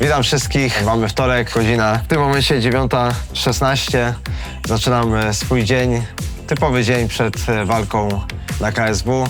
Witam wszystkich. Mamy wtorek, godzina w tym momencie 9:16. Zaczynam swój dzień, typowy dzień przed walką na KSW.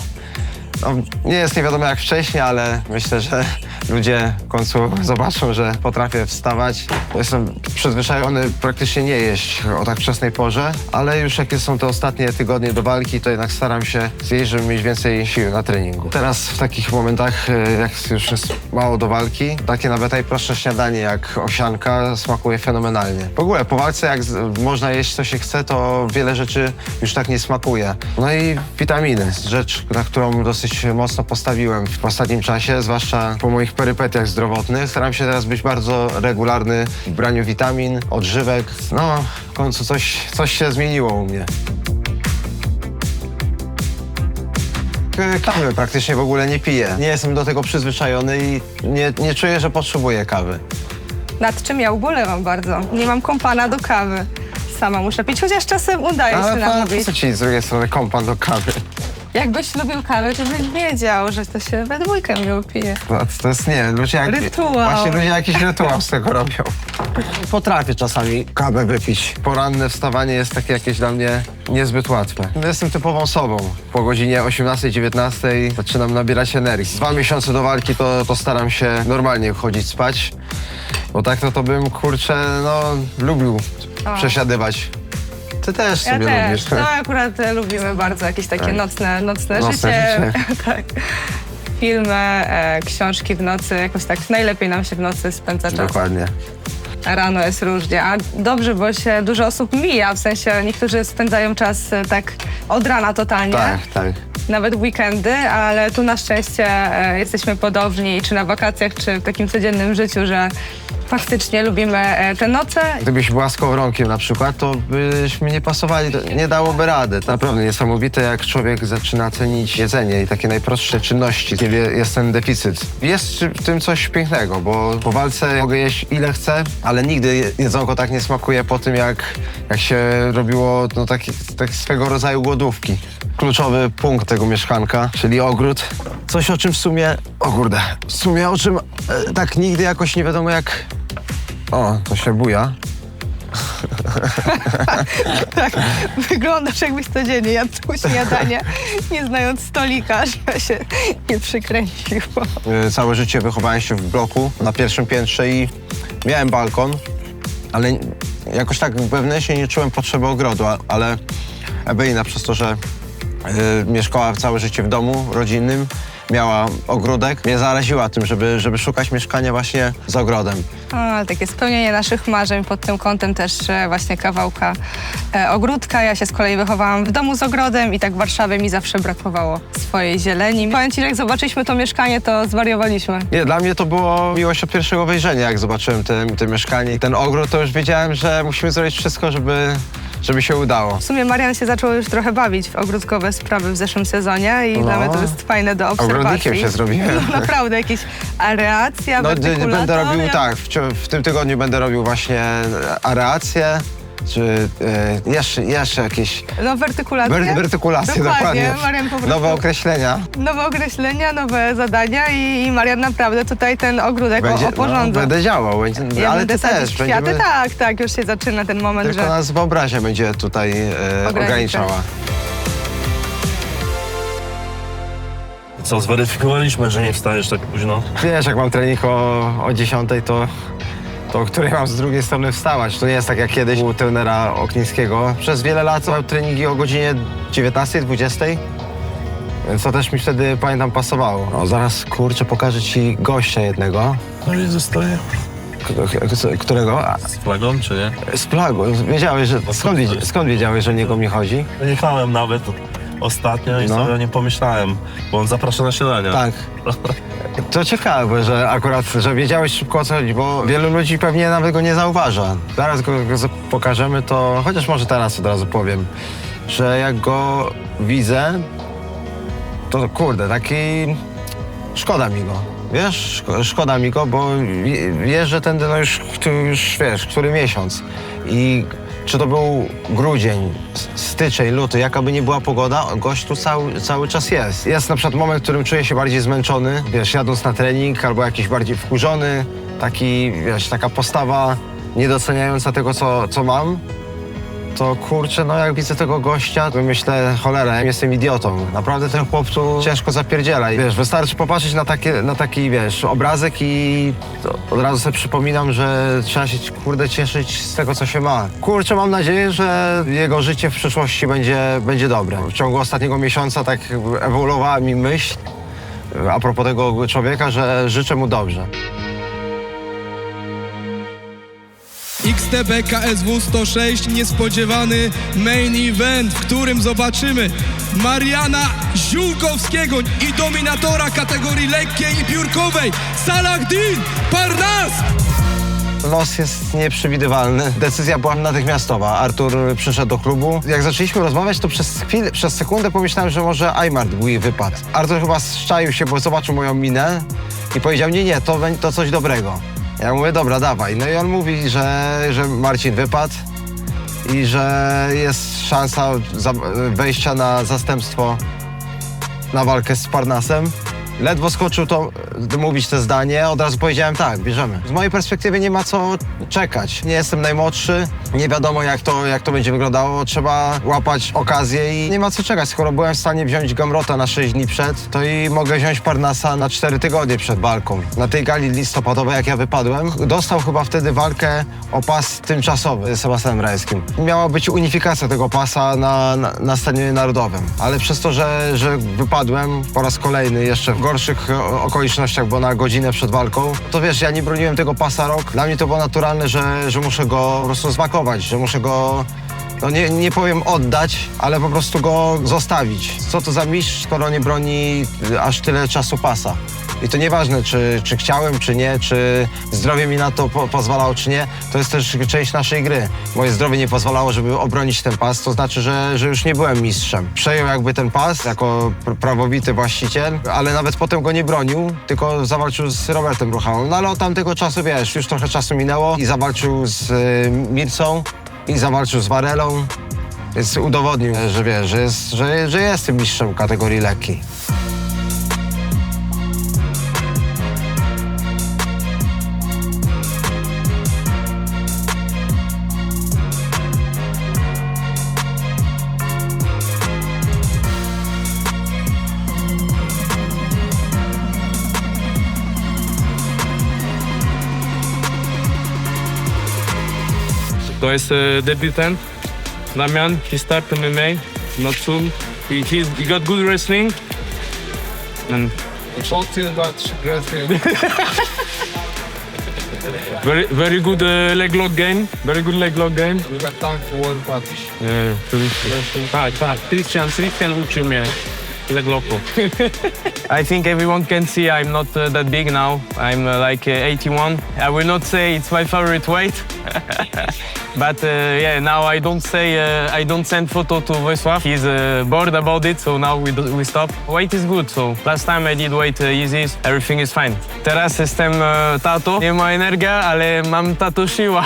No, nie jest nie wiadomo jak wcześniej, ale myślę, że ludzie w końcu zobaczą, że potrafię wstawać. Jestem przyzwyczajony praktycznie nie jeść o tak wczesnej porze, ale już jakie są te ostatnie tygodnie do walki, to jednak staram się zjeść, żeby mieć więcej sił na treningu. Teraz w takich momentach, jak już jest mało do walki, takie nawet najprostsze śniadanie jak owsianka smakuje fenomenalnie. W ogóle po walce jak można jeść co się chce, to wiele rzeczy już tak nie smakuje. No i witaminy, rzecz, na którą dosyć mocno postawiłem w ostatnim czasie, zwłaszcza po moich perypetiach zdrowotnych. Staram się teraz być bardzo regularny w braniu witamin, odżywek. No, w końcu coś się zmieniło u mnie. Kawy praktycznie w ogóle nie piję. Nie jestem do tego przyzwyczajony i nie czuję, że potrzebuję kawy. Nad czym ja ubolewam bardzo. Nie mam kompana do kawy. Sama muszę pić, chociaż czasem udaje się Ale namówić. co ci z drugiej strony kompan do kawy? Jakbyś lubił kawę, to byś wiedział, że to się we dwójkę miło pije. To jest, nie, ludzie Rytuał. Właśnie ludzie jakiś rytuał z tego robią. Potrafię czasami kawę wypić. Poranne wstawanie jest takie jakieś dla mnie niezbyt łatwe. Jestem typową sobą. Po godzinie 18-19 zaczynam nabierać energii. 2 miesiące do walki to staram się normalnie chodzić spać. Bo tak to bym, kurczę, no lubił przesiadywać. Ty też Ja sobie też. lubisz. No akurat lubimy bardzo jakieś takie Tak. nocne Nocne życie. Tak. Filmy, książki w nocy. Jakoś tak najlepiej nam się w nocy spędza czas. Dokładnie. Rano jest różnie, a dobrze, bo się dużo osób mija, w sensie niektórzy spędzają czas tak od rana totalnie, Tak. nawet w weekendy, ale tu na szczęście jesteśmy podobni, czy na wakacjach, czy w takim codziennym życiu, że faktycznie lubimy te noce. Gdybyś była skowronkiem na przykład, to byśmy nie pasowali, nie dałoby rady. Naprawdę niesamowite, jak człowiek zaczyna cenić jedzenie i takie najprostsze czynności, kiedy jest ten deficyt. Jest w tym coś pięknego, bo po walce mogę jeść ile chcę, ale nigdy jedzonko tak nie smakuje po tym, jak się robiło no, takie swego rodzaju głodówki. Kluczowy punkt tego mieszkanka, czyli ogród. Coś o czym w sumie, o czym tak nigdy jakoś nie wiadomo jak... O, to się buja. Tak, wyglądasz jakbyś codziennie jadł śniadanie, nie znając stolika, żeby się nie przykręciło. Całe życie wychowałem się w bloku na pierwszym piętrze i miałem balkon, ale jakoś tak wewnętrznie nie czułem potrzeby ogrodu, ale Ewelina przez to, że mieszkała całe życie w domu rodzinnym, miała ogródek, mnie zaraziła tym, żeby szukać mieszkania właśnie z ogrodem. Ale takie spełnienie naszych marzeń pod tym kątem też właśnie kawałka ogródka. Ja się z kolei wychowałam w domu z ogrodem i tak w Warszawie mi zawsze brakowało swojej zieleni. Powiem ci, że jak zobaczyliśmy to mieszkanie, to zwariowaliśmy. Nie, dla mnie to było miłość od pierwszego wejrzenia, jak zobaczyłem te mieszkanie i ten ogród, to już wiedziałem, że musimy zrobić wszystko, żeby się udało. W sumie Marian się zaczął już trochę bawić w ogródkowe sprawy w zeszłym sezonie i dla mnie to jest fajne do obserwacji. Ogrodnikiem się zrobiłem. No naprawdę, jakieś areacja, Będę robił tak, w tym tygodniu będę robił właśnie areację, czy jeszcze jakieś... No wertykulacje. Wertykulacje, dokładnie. Marian po prostu... Nowe określenia. Nowe określenia, nowe zadania i Marian naprawdę tutaj ten ogródek oporządza. Będę działał, Ja ale będę ty też. sadzić kwiaty, tak, już się zaczyna ten moment, Tylko że... nas wyobraźnia będzie tutaj ograniczała. Co, zweryfikowaliśmy, że nie wstajesz tak późno? Wiesz, jak mam trening o 10, to o której mam z drugiej strony wstawać. To nie jest tak jak kiedyś u trenera Oknińskiego. Przez wiele lat miałem treningi o godzinie 19, 20. Więc to też mi wtedy, pamiętam, pasowało. No, zaraz, kurczę, pokażę ci gościa jednego. No i zostaje. Którego? Z flagą, czy nie? Z plagą. Wiedziałeś, że... Skąd wiedziałeś, że o niego mi chodzi? Jechałem nawet ostatnio i sobie nie pomyślałem, bo on zaprasza na śniadanie. Tak. To ciekawe, że akurat, że wiedziałeś szybko o co chodzi, bo wielu ludzi pewnie nawet go nie zauważa. Zaraz go pokażemy, to chociaż może teraz od razu powiem, że jak go widzę, to kurde, taki... Szkoda mi go. Wiesz, szkoda mi go, bo wiesz, że ten no już wiesz, który miesiąc. I Czy to był grudzień, styczeń, luty, jaka by nie była pogoda, gość tu cały czas jest. Jest na przykład moment, w którym czuję się bardziej zmęczony, wiesz, jadąc na trening, albo jakiś bardziej wkurzony, taki, wiesz, taka postawa niedoceniająca tego, co mam. To kurczę, no jak widzę tego gościa, to myślę, cholera, ja jestem idiotą. Naprawdę ten chłop tu ciężko zapierdziela. I wiesz, wystarczy popatrzeć na taki, wiesz, obrazek i od razu sobie przypominam, że trzeba się, kurde, cieszyć z tego, co się ma. Kurczę, mam nadzieję, że jego życie w przyszłości będzie dobre. W ciągu ostatniego miesiąca tak ewoluowała mi myśl a propos tego człowieka, że życzę mu dobrze. XTB KSW 106, niespodziewany main event, w którym zobaczymy Mariana Ziółkowskiego i dominatora kategorii lekkiej i piórkowej, Salahdin Parnas! Los jest nieprzewidywalny. Decyzja była natychmiastowa. Artur przyszedł do klubu. Jak zaczęliśmy rozmawiać, to przez sekundę pomyślałem, że może Aymar Bui wypadł. Artur chyba zczaił się, bo zobaczył moją minę i powiedział, nie, to coś dobrego. Ja mówię, dobra, dawaj. No i on mówi, że Marcin wypadł i że jest szansa wejścia na zastępstwo na walkę z Parnasem. Ledwo skoczył to mówić te zdanie, od razu powiedziałem tak, bierzemy. Z mojej perspektywy nie ma co czekać. Nie jestem najmłodszy, nie wiadomo jak to będzie wyglądało. Trzeba łapać okazję i nie ma co czekać. Skoro byłem w stanie wziąć Gamrota na 6 dni przed, to i mogę wziąć Parnasa na 4 tygodnie przed walką. Na tej gali listopadowej, jak ja wypadłem, dostał chyba wtedy walkę o pas tymczasowy z Sebastianem Rajskim. Miała być unifikacja tego pasa na stadionie narodowym, ale przez to, że wypadłem po raz kolejny jeszcze w gorszych okolicznościach, bo na godzinę przed walką, to wiesz, ja nie broniłem tego pasa rok. Dla mnie to było naturalne, że muszę go po prostu zmakować, że muszę go, no nie powiem oddać, ale po prostu go zostawić. Co to za mistrz, skoro nie broni aż tyle czasu pasa? I to nieważne, czy chciałem, czy nie, czy zdrowie mi na to pozwalało, czy nie. To jest też część naszej gry. Moje zdrowie nie pozwalało, żeby obronić ten pas, to znaczy, że już nie byłem mistrzem. Przejął jakby ten pas jako prawowity właściciel, ale nawet potem go nie bronił, tylko zawalczył z Robertem Bruchałą. No ale od tamtego czasu, wiesz, już trochę czasu minęło i zawalczył z Mircą i zawalczył z Warelą. Więc udowodnił, że wiesz, że jest tym mistrzem kategorii lekkiej. To jest debiutant, Damian. He started MMA, not soon. He got good wrestling. And very good leg lock game. Very good leg lock game. Tak, Christian uczył mnie leg locku. I think everyone can see I'm not that big now. I'm like 81. I will not say it's my favorite weight. But yeah, now I don't send photo to Wojsław. He's bored about it, so now we stop. Weight is good, so last time I did weight easy, everything is fine. Teraz jestem tato. Nie ma energia, ale mam tato siła.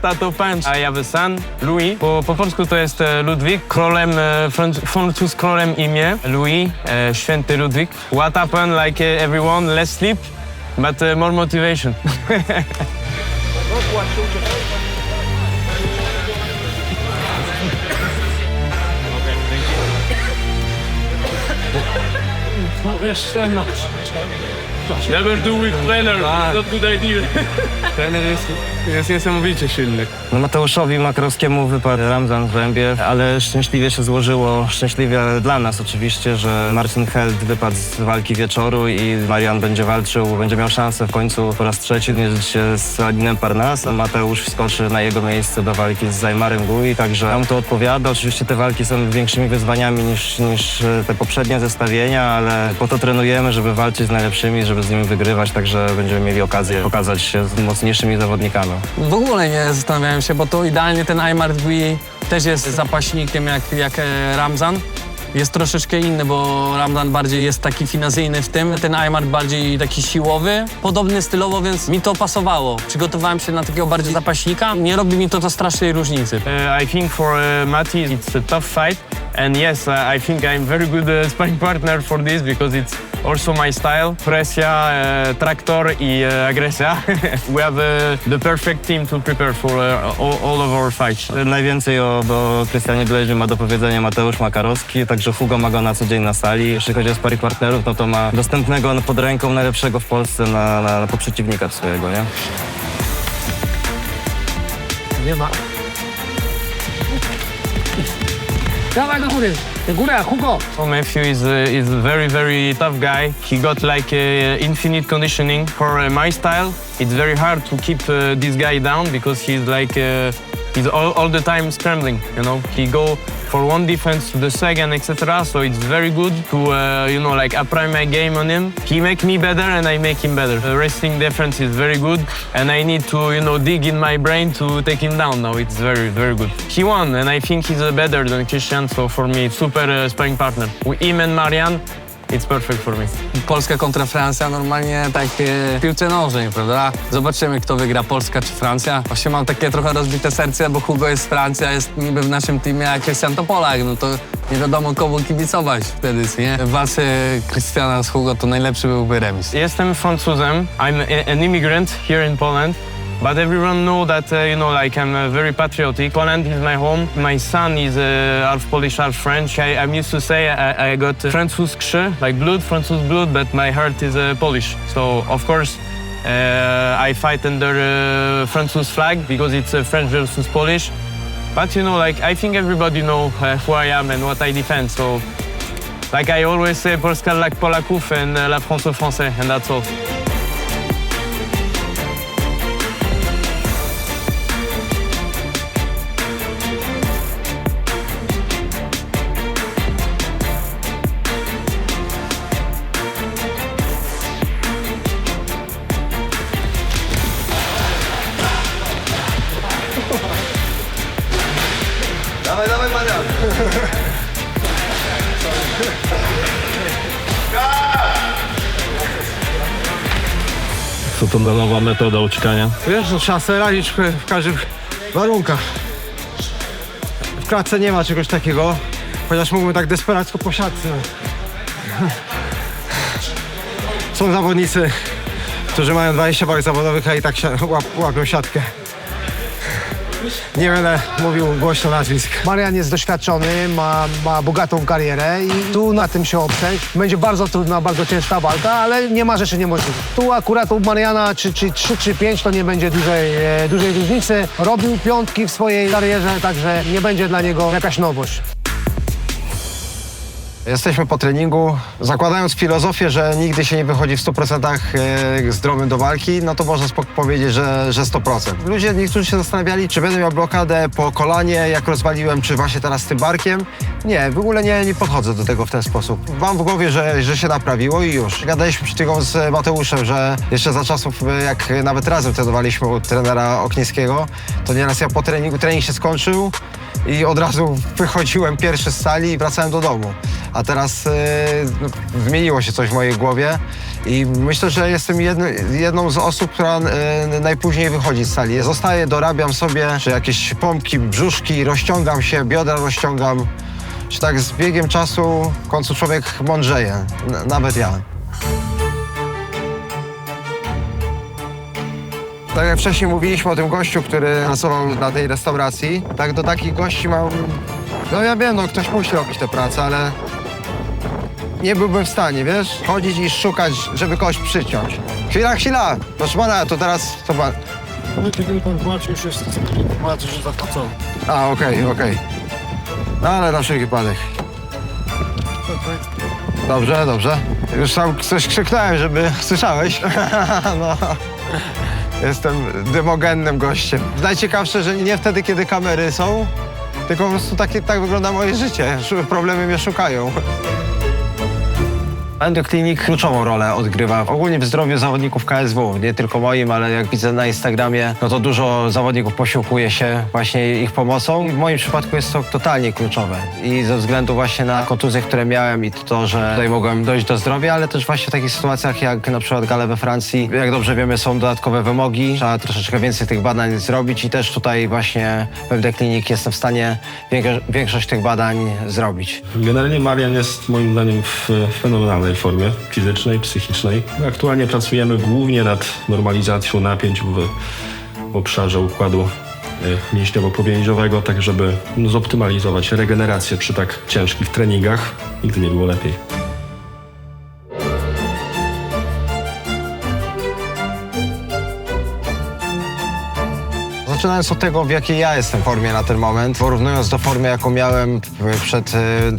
Tato punch. I have a son, Louis. Po polsku to jest Ludwik. Królem, francuz królem imię. Louis, święty Ludwik. What happened, like everyone, less sleep, but more motivation. Never do with trainer, not good idea. Trener jest niesamowicie silny. No Mateuszowi Makrowskiemu wypadł Ramzan w zębie, ale szczęśliwie się złożyło, szczęśliwie dla nas oczywiście, że Marcin Held wypadł z walki wieczoru i Marian będzie walczył, będzie miał szansę w końcu po raz trzeci mierzyć się z Saladinem Parnas, a Mateusz wskoczy na jego miejsce do walki z Aymarem Bui, także nam to odpowiada. Oczywiście te walki są większymi wyzwaniami niż te poprzednie zestawienia, ale po to trenujemy, żeby walczyć z najlepszymi, żeby z nimi wygrywać, także będziemy mieli okazję pokazać się z mocniejszymi zawodnikami. W ogóle nie zastanawiałem się, bo to idealnie ten Aymar Bui też jest zapaśnikiem jak Ramzan. jest troszeczkę inny, bo Ramzan bardziej jest taki finezyjny w tym, ten Aymar bardziej taki siłowy. Podobny stylowo, więc mi to pasowało. Przygotowałem się na takiego bardziej zapaśnika. Nie robi mi to strasznej różnicy. I think for Mati it's a tough fight, and yes, I think I'm very good sparring partner for this because it's also my style. Presja, traktor i agresja. We have the perfect team to prepare for all of our fights. Najwięcej o Krystianie Bleźmie ma do powiedzenia Mateusz Makarowski, także Hugo ma go na co dzień na sali. Jeśli chodzi o sparring partnerów, no to ma dostępnego pod ręką najlepszego w Polsce na przeciwnika swojego, nie? Nie ma. Dawaj do góry. Do góry, Hugo. So Matthew is a very, very tough guy. He got like infinite conditioning. For my style, it's very hard to keep this guy down because he's like he's all the time scrambling. You know, he go for one defense to the second, etc. So it's very good to you know, like apply my game on him. He make me better and I make him better. The wrestling defense is very good, and I need to, you know, dig in my brain to take him down. Now it's very, very good. He won, and I think he's better than Christian. So for me, super sparring partner. With him and Marian, it's perfect for me. Polska kontra Francja, normalnie tak w piłce nożnej, prawda? Zobaczymy, kto wygra, Polska czy Francja. Właśnie mam takie trochę rozbite serce, bo Hugo jest z Francji, a jest niby w naszym teamie, a Christian to Polak. No to nie wiadomo, komu kibicować wtedy, nie? W walce Christiana z Hugo to najlepszy byłby remis. Jestem Francuzem. I'm an immigrant here in Poland. But everyone know that, you know, like I'm very patriotic. Poland is my home. My son is half Polish, half French. I'm used to say I got Francuz krwi, like blood, Francuz blood, but my heart is Polish. So, of course, I fight under Francuz flag because it's French versus Polish. But, you know, like, I think everybody know who I am and what I defend. So, like I always say, Polska dla Polaków and la France aux Français, and that's all. Dawaj, dawaj, Marian. Co to za nowa metoda uciekania? Wiesz, no, trzeba sobie radzić w każdych warunkach. W klatce nie ma czegoś takiego, chociaż mógłbym tak desperacko po siatce. Są zawodnicy, którzy mają 20 walk zawodowych, a i tak łapią siatkę. Nie będę mówił głośno nazwisk. Marian jest doświadczony, ma bogatą karierę i tu na tym się oprzeć. Będzie bardzo trudna, bardzo ciężka walka, ale nie ma rzeczy niemożliwych. Tu akurat u Mariana czy 3 czy 5 to nie będzie dużej różnicy. Robił piątki w swojej karierze, także nie będzie dla niego jakaś nowość. Jesteśmy po treningu. Zakładając filozofię, że nigdy się nie wychodzi w 100% zdrowym do walki, no to można powiedzieć, że 100%. Ludzie, niektórzy się zastanawiali, czy będę miał blokadę po kolanie, jak rozwaliłem, czy właśnie teraz z tym barkiem. Nie, w ogóle nie podchodzę do tego w ten sposób. Mam w głowie, że się naprawiło i już. Gadaliśmy przed chwilą z Mateuszem, że jeszcze za czasów, jak nawet razem trenowaliśmy u trenera Oknińskiego, to nieraz ja po trening się skończył i od razu wychodziłem pierwszy z sali i wracałem do domu. A teraz zmieniło się coś w mojej głowie i myślę, że jestem jedną z osób, która najpóźniej wychodzi z sali. Zostaję, dorabiam sobie, czy jakieś pompki, brzuszki, rozciągam się, biodra rozciągam. Czy tak z biegiem czasu w końcu człowiek mądrzeje, nawet ja. Tak jak wcześniej mówiliśmy o tym gościu, który pracował na tej restauracji, tak do takich gości mam... No ja wiem, no ktoś musi robić tę pracę, ale nie byłbym w stanie, wiesz, chodzić i szukać, żeby kogoś przyciąć. Chwila! Proszę pana, to teraz... To pan... A, okej. No ale na wszelki wypadek. Dobrze. Już tam coś krzyknąłem, żeby... Słyszałeś? No... Jestem demogennym gościem. Najciekawsze, że nie wtedy, kiedy kamery są, tylko po prostu tak wygląda moje życie. Problemy mnie szukają. Endoklinik kluczową rolę odgrywa ogólnie w zdrowiu zawodników KSW, nie tylko moim, ale jak widzę na Instagramie, no to dużo zawodników posiłkuje się właśnie ich pomocą. W moim przypadku jest to totalnie kluczowe i ze względu właśnie na kontuzje, które miałem i to, że tutaj mogłem dojść do zdrowia, ale też właśnie w takich sytuacjach jak na przykład gale we Francji, jak dobrze wiemy, są dodatkowe wymogi, trzeba troszeczkę więcej tych badań zrobić i też tutaj właśnie w Endoklinik jestem w stanie większość tych badań zrobić. Generalnie Marian jest moim zdaniem w fenomenalnej formie fizycznej, psychicznej. Aktualnie pracujemy głównie nad normalizacją napięć w obszarze układu mięśniowo-powięziowego, tak żeby zoptymalizować regenerację przy tak ciężkich treningach. Nigdy nie było lepiej. Zaczynając od tego, w jakiej ja jestem formie na ten moment, porównując do formy, jaką miałem przed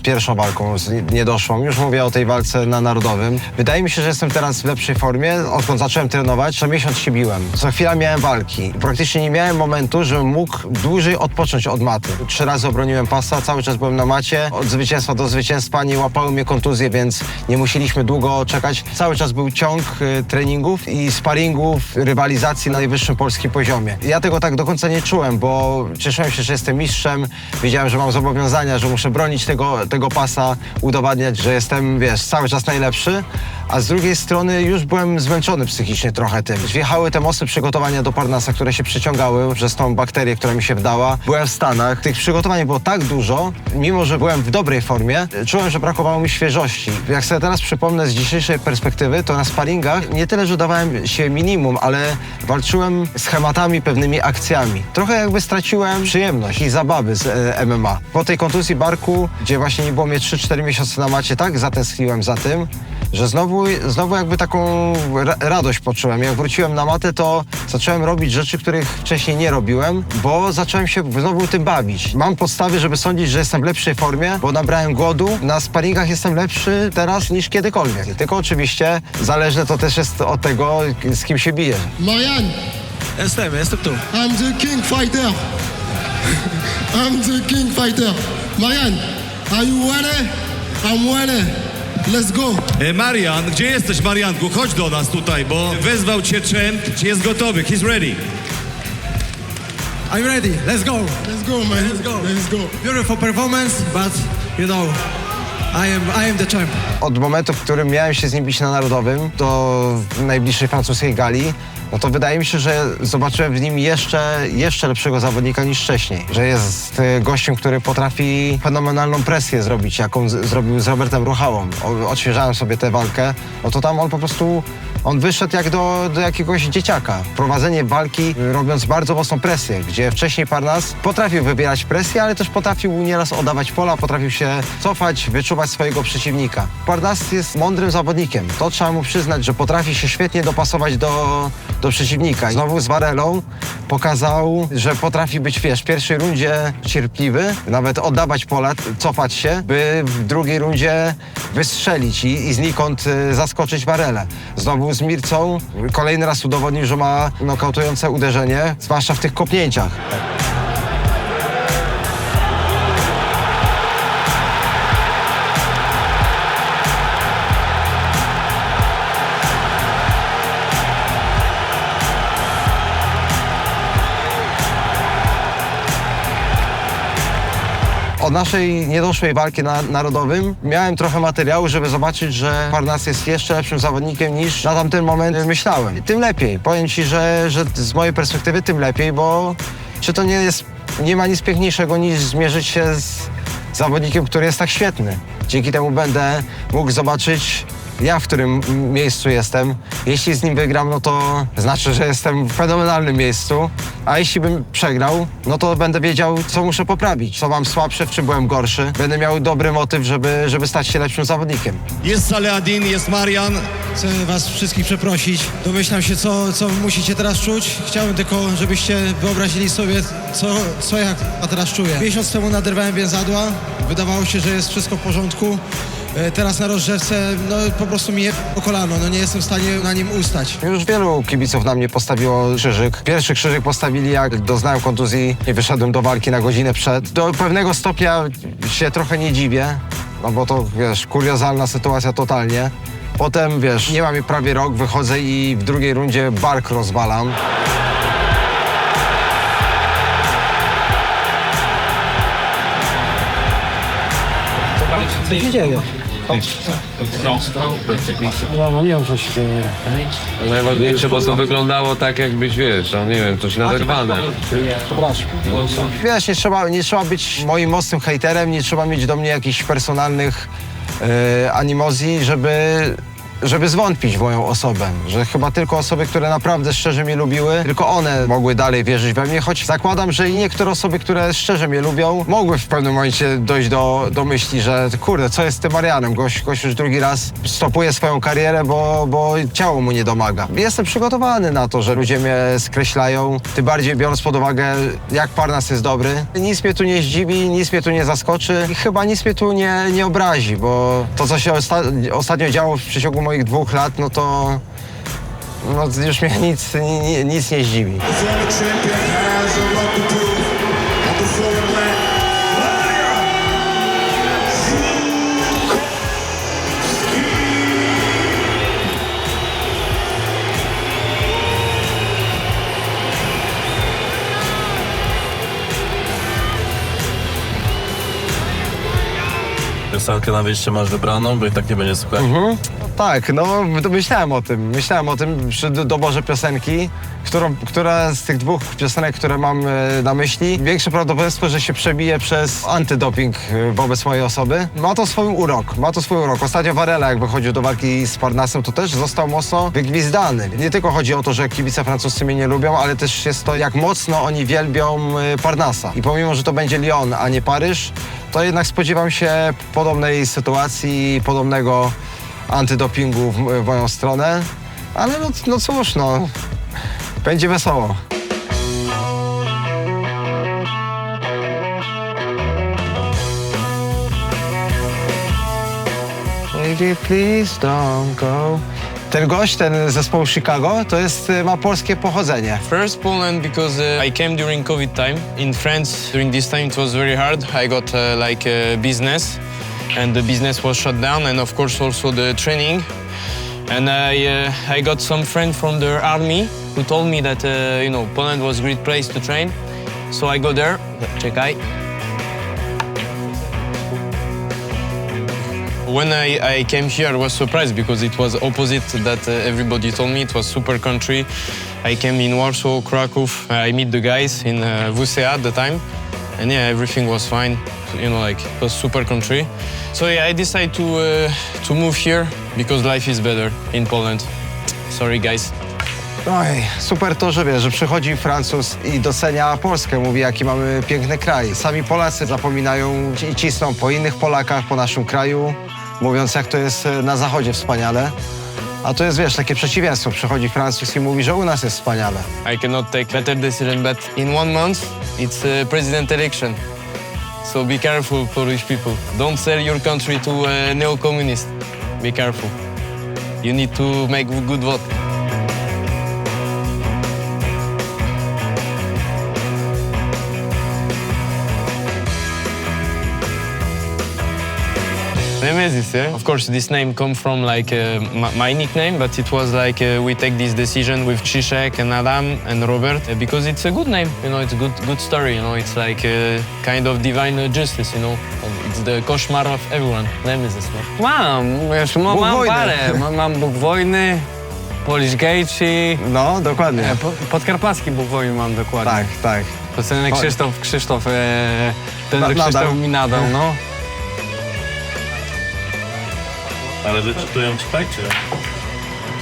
pierwszą walką z niedoszłą, już mówię o tej walce na Narodowym, wydaje mi się, że jestem teraz w lepszej formie. Odkąd zacząłem trenować, co miesiąc się biłem. Co chwila miałem walki. Praktycznie nie miałem momentu, żebym mógł dłużej odpocząć od maty. 3 razy obroniłem pasa, cały czas byłem na macie. Od zwycięstwa do zwycięstwa nie łapały mnie kontuzje, więc nie musieliśmy długo czekać. Cały czas był ciąg treningów i sparingów, rywalizacji na najwyższym polskim poziomie. Ja tego tak do końca nie czułem, bo cieszyłem się, że jestem mistrzem, wiedziałem, że mam zobowiązania, że muszę bronić tego pasa, udowadniać, że jestem, wiesz, cały czas najlepszy, a z drugiej strony już byłem zmęczony psychicznie trochę tym. Wjechały te mocne przygotowania do Parnasa, które się przyciągały przez tą bakterię, która mi się wdała. Byłem w Stanach, tych przygotowań było tak dużo, mimo że byłem w dobrej formie, czułem, że brakowało mi świeżości. Jak sobie teraz przypomnę z dzisiejszej perspektywy, to na sparingach nie tyle, że dawałem się minimum, ale walczyłem schematami, pewnymi akcjami. Trochę jakby straciłem przyjemność i zabawy z MMA. Po tej kontuzji barku, gdzie właśnie nie było mnie 3-4 miesiące na macie, tak zatęskniłem za tym, że znowu jakby taką radość poczułem. Jak wróciłem na matę, to zacząłem robić rzeczy, których wcześniej nie robiłem, bo zacząłem się znowu tym bawić. Mam podstawy, żeby sądzić, że jestem w lepszej formie, bo nabrałem głodu. Na sparingach jestem lepszy teraz niż kiedykolwiek. Tylko oczywiście zależne to też jest od tego, z kim się biję. Marian, Jestem tu. I'm the king fighter. I'm the king fighter. Marian, are you ready? I'm ready. Let's go. Marian, gdzie jesteś, Marianku? Chodź do nas tutaj, bo wezwał cię Champ, jest gotowy, he's ready. I'm ready. Let's go. Let's go, man. Let's go. Let's go. Beautiful performance, but you know, I am the champ. Od momentu, w którym miałem się z nim bić na Narodowym do najbliższej francuskiej gali, no to wydaje mi się, że zobaczyłem w nim jeszcze lepszego zawodnika niż wcześniej. Że jest gościem, który potrafi fenomenalną presję zrobić, jaką zrobił z Robertem Ruchałą. Odświeżałem sobie tę walkę, no to tam on po prostu wyszedł jak do jakiegoś dzieciaka. Prowadzenie walki robiąc bardzo mocną presję, gdzie wcześniej Parnas potrafił wybierać presję, ale też potrafił nieraz oddawać pola, potrafił się cofać, wyczuwać swojego przeciwnika. Parnas jest mądrym zawodnikiem. To trzeba mu przyznać, że potrafi się świetnie dopasować do przeciwnika. Znowu z Varellą pokazał, że potrafi być, wiesz, w pierwszej rundzie cierpliwy, nawet oddawać pola, cofać się, by w drugiej rundzie wystrzelić i znikąd zaskoczyć Varellę. Znowu z Mircą kolejny raz udowodnił, że ma nokautujące uderzenie, zwłaszcza w tych kopnięciach. Od naszej niedoszłej walki na Narodowym miałem trochę materiału, żeby zobaczyć, że Parnas jest jeszcze lepszym zawodnikiem niż na tamten moment myślałem. Tym lepiej. Powiem ci, że z mojej perspektywy tym lepiej, bo czy to nie ma nic piękniejszego niż zmierzyć się z zawodnikiem, który jest tak świetny. Dzięki temu będę mógł zobaczyć, ja w którym miejscu jestem. Jeśli z nim wygram, no to znaczy, że jestem w fenomenalnym miejscu, a jeśli bym przegrał, no to będę wiedział, co muszę poprawić, co mam słabsze, w czym byłem gorszy. Będę miał dobry motyw, żeby stać się lepszym zawodnikiem. Jest Saladin, jest Marian. Chcę was wszystkich przeprosić. Domyślam się, co musicie teraz czuć. Chciałbym tylko, żebyście wyobrazili sobie, co ja teraz czuję. Miesiąc temu naderwałem więzadła. Wydawało się, że jest wszystko w porządku. Teraz na rozgrzewce, no po prostu mi je po kolano, no nie jestem w stanie na nim ustać. Już wielu kibiców na mnie postawiło krzyżyk. Pierwszy krzyżyk postawili, jak doznałem kontuzji i wyszedłem do walki na godzinę przed. Do pewnego stopnia się trochę nie dziwię, no bo to, wiesz, kuriozalna sytuacja totalnie. Potem, wiesz, nie mam jej prawie rok, wychodzę i w drugiej rundzie bark rozwalam. Co się dzieje? No nie wiem, co się dzieje. Najważniejsze, bo to wyglądało tak, jakbyś, wiesz, no nie wiem, coś naderwane. Wiesz, nie trzeba być moim mocnym hejterem, nie trzeba mieć do mnie jakichś personalnych animozji, żeby zwątpić w moją osobę. Że chyba tylko osoby, które naprawdę szczerze mnie lubiły, tylko one mogły dalej wierzyć we mnie, choć zakładam, że i niektóre osoby, które szczerze mnie lubią, mogły w pewnym momencie dojść do myśli, że kurde, co jest z tym Marianem? Gość już drugi raz stopuje swoją karierę, bo ciało mu nie domaga. Jestem przygotowany na to, że ludzie mnie skreślają, tym bardziej biorąc pod uwagę, jak Parnas jest dobry. Nic mnie tu nie zdziwi, nic mnie tu nie zaskoczy i chyba nic mnie tu nie obrazi, bo to, co się ostatnio działo w przeciągu moich 2 lat, no to już mnie nic nie zdziwi. Piosenkę na wyjście masz wybraną, bo i tak nie będzie słuchać. Tak, no to myślałem o tym przy doborze piosenki, która z tych 2 piosenek, które mam na myśli, większe prawdopodobieństwo, że się przebije przez antydoping wobec mojej osoby. Ma to swój urok. Ostatnio Varela, jak wychodził do walki z Parnasem, to też został mocno wygwizdany. Nie tylko chodzi o to, że kibice francuscy mnie nie lubią, ale też jest to, jak mocno oni wielbią Parnasa. I pomimo, że to będzie Lyon, a nie Paryż, to jednak spodziewam się podobnej sytuacji, podobnego antydopingu w moją stronę, ale no cóż, będzie wesoło. Baby, please don't go. Ten gość, ten zespół Chicago, ma polskie pochodzenie. First Poland because I came during COVID time. In France during this time it was very hard. I got business and the business was shut down and of course also the training. And I got some friend from the army who told me that Poland was a great place to train. So I go there. Czekaj. When I came here, I was surprised because it was opposite that everybody told me. It was super country. I came in Warsaw, Kraków. I meet the guys in WCA at the time. And yeah, everything was fine. It was super country. So yeah, I decided to move here because life is better in Poland. Sorry, guys. Oj, super to, że wiesz, że przychodzi Francuz i docenia Polskę, mówi, jaki mamy piękny kraj. Sami Polacy zapominają i cisną po innych Polakach, po naszym kraju, mówiąc, jak to jest na zachodzie wspaniale. A to jest, wiesz, takie przeciwieństwo. Przychodzi Francuz i mówi, że u nas jest wspaniale. I cannot take better decision, but in 1 month, it's president election. So be careful, Polish people. Don't sell your country to neo-communists. Be careful. You need to make a good vote. Nemesis, yeah? Of course, this name comes from my nickname, but it was we take this decision with Zizek and Adam and Robert because it's a good name, it's a good story, it's kind of divine justice, It's the koszmar of everyone, Nemesis, no? Mam parę. Mam Bóg Wojny, Polish Gate, No, dokładnie. podkarpacki Bóg Wojny mam dokładnie. Tak. Piosenek Krzysztof, ten Nadał. Krzysztof mi nadał, no. Ale wyczytują ci tak, czy?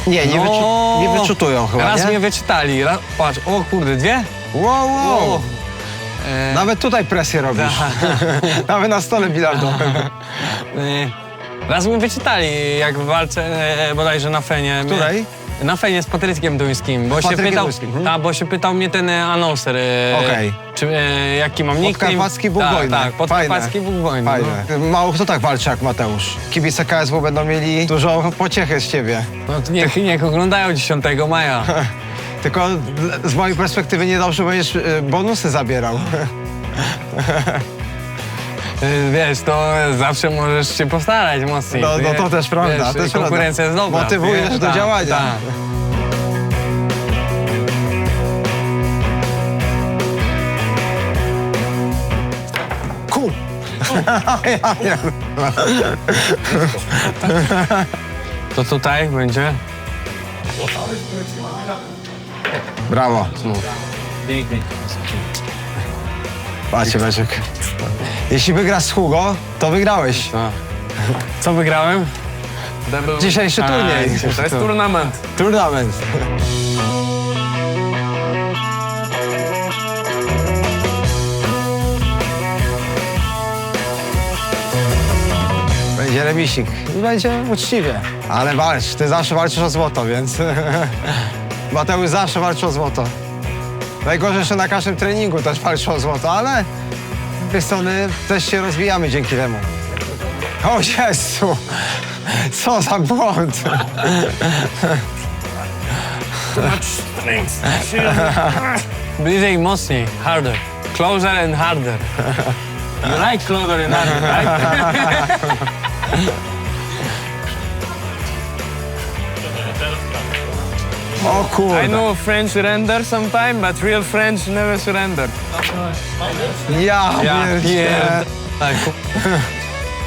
Nie wyczutują chyba, Raz nie? mnie wyczytali, patrz, o kurde, 2? Wow. Nawet tutaj presję robisz. Nawet na stole bilardowym. Raz mnie wyczytali, jak w walce bodajże na Fenie. Której? Na Fenie z Patryckiem Duńskim, bo się pytał mnie ten announcer, Okej. jaki mam nickname. Podkarpacki Bóg Wojny. Tak, podkarpacki Bóg Wojny. Fajne. Mało kto tak walczy jak Mateusz. Kibice KSW będą mieli dużo pociechy z ciebie. No to niech oglądają 10 maja. Tylko z mojej perspektywy niedobrze będziesz bonusy zabierał. Wiesz, to zawsze możesz się postarać mocniej. No to też prawda, Wiesz, też konkurencja prawda. jest dobra. Motywujesz nie? do Tak, działania. tak. Cool. To tutaj będzie? Brawo. Patrzcie, Maciek. Jeśli wygrasz z Hugo, to wygrałeś. Co wygrałem? Dzisiejszy turniej. To jest turnament. Turnament. Będzie remisik i będzie uczciwie. Ale walcz, ty zawsze walczysz o złoto, więc Mateusz zawsze walczy o złoto. Najgorzej, że na każdym treningu też walczy o złoto, ale z drugiej strony też się rozwijamy dzięki temu. O Jezu! Co za błąd! Bliżej, mocniej, harder. Closer and harder. You like closer and harder, right? O kurde! I know French surrender sometime, but real French never surrender. Ja pierdzielę.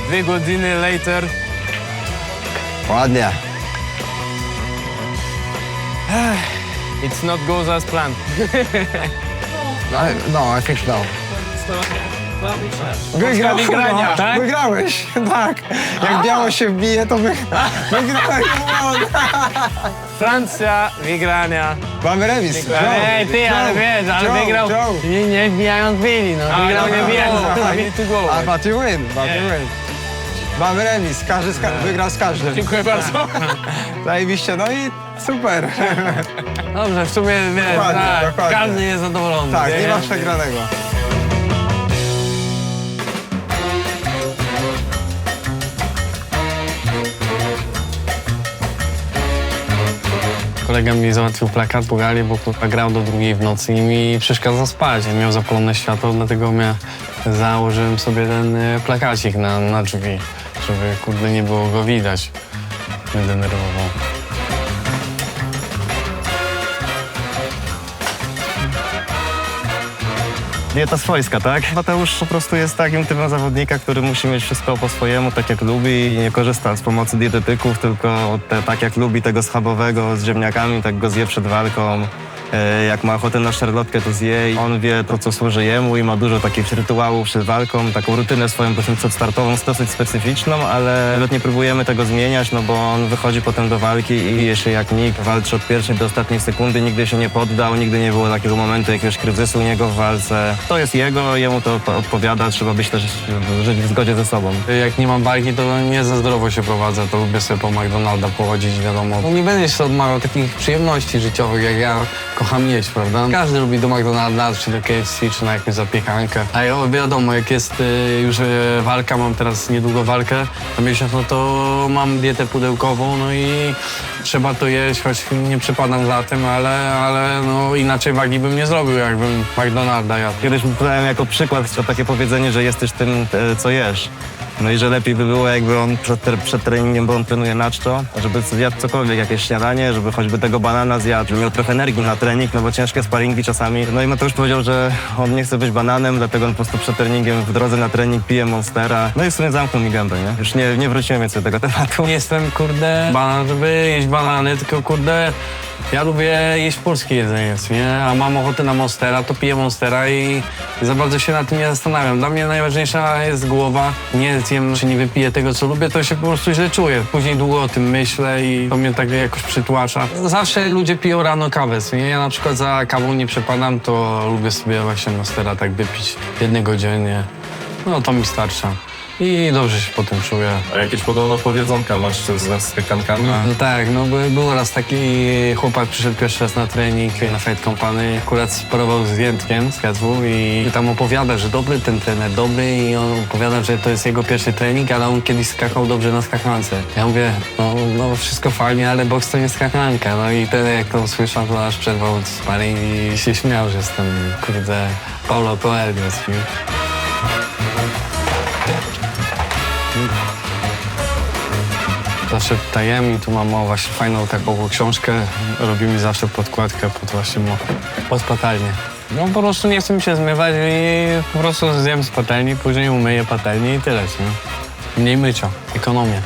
2 godziny later. Ładnie. It's not goes as planned. No, I think no. wygrania. Tak? Wygrałeś, tak. Jak biało się wbije, to wygrałeś. Francja, wygrania. Mamy remis. Ej, ty, ale wiesz, ale wygrał nie wbijając Billy, no. Wygrał nie wbijając. I need to go. But you win, Mamy remis, każdy wygrał z każdym. Dziękuję bardzo. Zajebiście, no i super. Dobrze, w sumie wiesz, Dokładnie, tak, dokładnie. każdy jest zadowolony. Tak, nie ma przegranego. Kolega mi załatwił plakat, pogali, bo kurwa grał do 2 w nocy i mi przeszkadzał spać. Ja miał zapalone światło, dlatego założyłem sobie ten plakacik na drzwi, żeby kurde nie było go widać. Mnie denerwował. Dieta swojska, tak? Mateusz po prostu jest takim typem zawodnika, który musi mieć wszystko po swojemu, tak jak lubi i nie korzysta z pomocy dietetyków, tylko tak jak lubi tego schabowego z ziemniakami, tak go zje przed walką. Jak ma ochotę na szarlotkę, to zje i on wie to, co służy jemu i ma dużo takich rytuałów przed walką, taką rutynę swoją powiedzmy przedstartową, dosyć specyficzną, ale nawet nie próbujemy tego zmieniać, no bo on wychodzi potem do walki i bije się jak nikt, walczy od pierwszej do ostatniej sekundy, nigdy się nie poddał, nigdy nie było takiego momentu jakiegoś kryzysu u niego w walce. To jest jego, jemu to odpowiada, trzeba być też żyć w zgodzie ze sobą. Jak nie mam walki, to nie za zdrowo się prowadzę, to lubię sobie po McDonalda pochodzić, wiadomo. No nie będę się odmawiał takich przyjemności życiowych, jak ja kocham jeść, prawda? Każdy lubi do McDonalda, czy do KFC, czy na jakąś zapiekankę. A ja wiadomo, jak jest już walka, mam teraz niedługo walkę na miesiąc, no to mam dietę pudełkową, no i trzeba to jeść, choć nie przepadam za tym, ale no inaczej wagi bym nie zrobił, jakbym McDonalda jadł. Kiedyś podałem jako przykład to takie powiedzenie, że jesteś tym, co jesz. No i że lepiej by było, jakby on przed treningiem, bo on trenuje na czczo, żeby zjadł cokolwiek, jakieś śniadanie, żeby choćby tego banana zjadł, żeby miał trochę energii na trening, no bo ciężkie sparingi czasami. No i Mateusz powiedział, że on nie chce być bananem, dlatego on po prostu przed treningiem, w drodze na trening pije Monstera. No i w sumie zamknął mi gębę, nie? Już nie wróciłem więcej do tego tematu. Nie jestem, kurde, banan, żeby jeść banany, tylko kurde, ja lubię jeść polskie jedzenie, nie? A mam ochotę na Monstera, to piję Monstera i za bardzo się nad tym nie zastanawiam. Dla mnie najważniejsza jest głowa. Nie zjem, czy nie wypiję tego, co lubię, to się po prostu źle czuję. Później długo o tym myślę i to mnie tak jakoś przytłacza. Zawsze ludzie piją rano kawę, nie? Ja na przykład za kawą nie przepadam, to lubię sobie właśnie Monstera tak wypić jednego dziennie. No to mi starcza. I dobrze się potem czuję. A jakieś podobno powiedzonka masz z skakankami? No tak, no był raz taki chłopak, przyszedł pierwszy raz na trening na Fight Company, akurat sparował z Jędrkiem z KSW i tam opowiada, że dobry ten trener, dobry i on opowiada, że to jest jego pierwszy trening, ale on kiedyś skakał dobrze na skakance. Ja mówię, no wszystko fajnie, ale boks to nie skakanka. No i wtedy jak to usłyszał, to aż przerwał sparring i się śmiał, że jestem, kurde, Paulo Coelho. Zawsze tutaj jem i tu mam właśnie fajną taką książkę. Robimy zawsze podkładkę pod właśnie pod patelnię. No po prostu nie chcę mi się zmywać i po prostu zjem z patelni, później umyję patelnię i tyle, nie? Mniej mycia, ekonomię.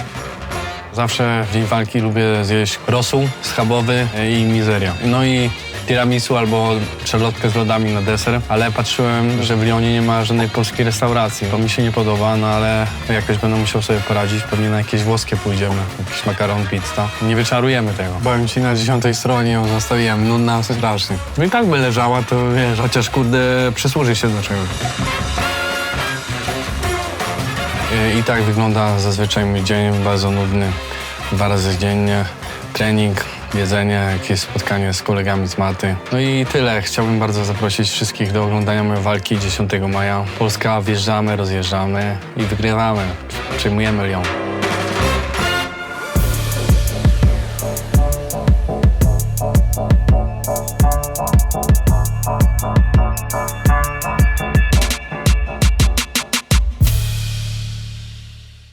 Zawsze w dzień walki lubię zjeść rosół schabowy i mizeria. No i tiramisu albo szarlotkę z lodami na deser, ale patrzyłem, że w Lyonie nie ma żadnej polskiej restauracji. To mi się nie podoba, no ale jakoś będę musiał sobie poradzić. Pewnie na jakieś włoskie pójdziemy, jakiś makaron, pizza. Nie wyczarujemy tego. Powiem ci, na 10. stronie ją zostawiłem, nudna strasznie. No i tak by leżała, to wiesz, chociaż kurde przysłuży się do czegoś. I tak wygląda zazwyczaj mój dzień, bardzo nudny. 2 razy dziennie, trening, jedzenie, jakieś spotkanie z kolegami z maty. No i tyle. Chciałbym bardzo zaprosić wszystkich do oglądania mojej walki 10 maja. Polska, wjeżdżamy, rozjeżdżamy i wygrywamy. Przejmujemy Lyon.